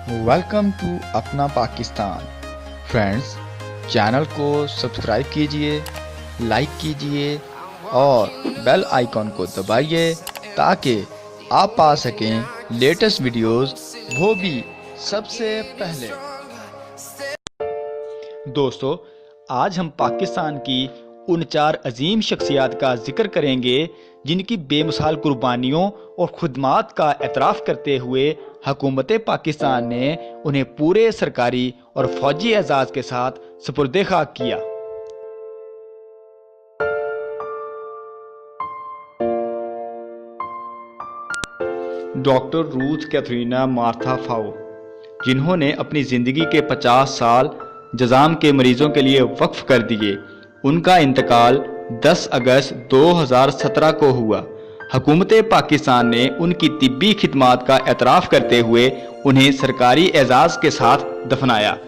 Welcome to अपना Pakistan. Friends, channel को subscribe कीजिए, लाइक कीजिए और बेल आइकॉन को दबाइए ताकि आप पा सकें लेटेस्ट वीडियोस, वो भी सबसे पहले। दोस्तों, आज हम पाकिस्तान की उन 4 अजीम शख्सियात का जिक्र करेंगे जिनकी बेमिसाल कुर्बानियों और खुदमात का एतराफ़ करते हुए हुकूमत पाकिस्तान ने उन्हें पूरे सरकारी और फौजी एजाज़ के साथ सुपुर्द खाक किया। डॉक्टर रूथ कैथरीना मार्था फाओ, जिन्होंने अपनी ज़िंदगी के 50 साल जज़ाम के मरीज़ों के लिए वक्फ कर दिए, उनका इंतकाल 10 अगस्त 2017 को हुआ। हुकूमत पाकिस्तान ने उनकी तिब्बी खिदमात का एतराफ़ करते हुए उन्हें सरकारी एजाज़ के साथ दफनाया।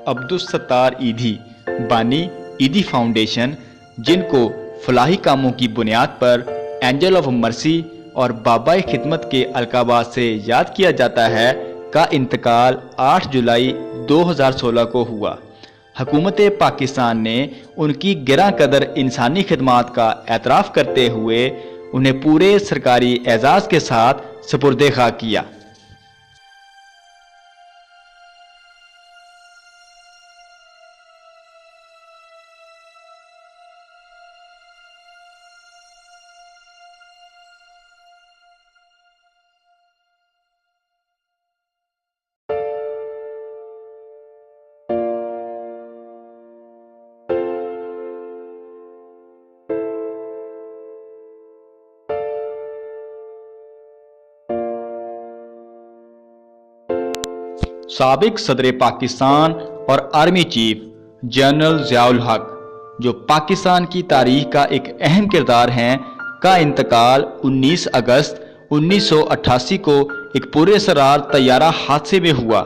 अब्दुल सत्तार ईदी, बानी ईदी फाउंडेशन, जिनको फलाही कामों की बुनियाद पर एंजल ऑफ मर्सी और बाबाए खिदमत के अलकाबात से याद किया जाता है, का इंतकाल 8 जुलाई 2016 को हुआ। हुकूमत पाकिस्तान ने उनकी गिरा कदर इंसानी खिदमात का एतराफ़ करते हुए उन्हें पूरे सरकारी एजाज़ के साथ सुपुर्द खाक किया। साबिक सदर पाकिस्तान और आर्मी चीफ जनरल ज़ियाउल हक, जो पाकिस्तान की तारीख का एक अहम किरदार हैं, का इंतकाल 19 अगस्त 1988 को एक पूरे सरार तैयारा हादसे में हुआ।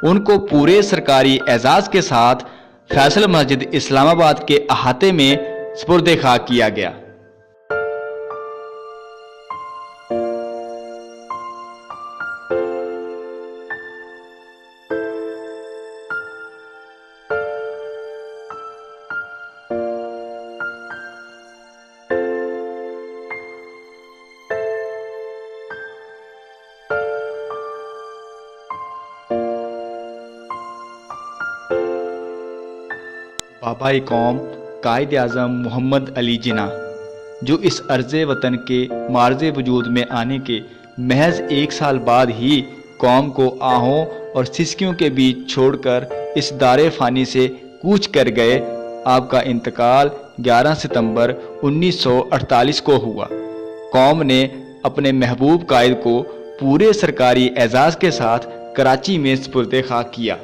उनको पूरे सरकारी एजाज़ के साथ फैसल मस्जिद इस्लामाबाद के अहाते में सुपुर्द खाक किया गया। बाबाए कौम कायद आज़म मोहम्मद अली जिन्ना, जो इस अर्ज़े वतन के मार्ज़े वजूद में आने के महज 1 साल बाद ही कौम को आहों और सिसकियों के बीच छोड़कर इस दारे फ़ानी से कूच कर गए, आपका इंतकाल 11 सितंबर 1948 को हुआ। कौम ने अपने महबूब कायद को पूरे सरकारी एजाज़ के साथ कराची में सुपुर्द खाक किया।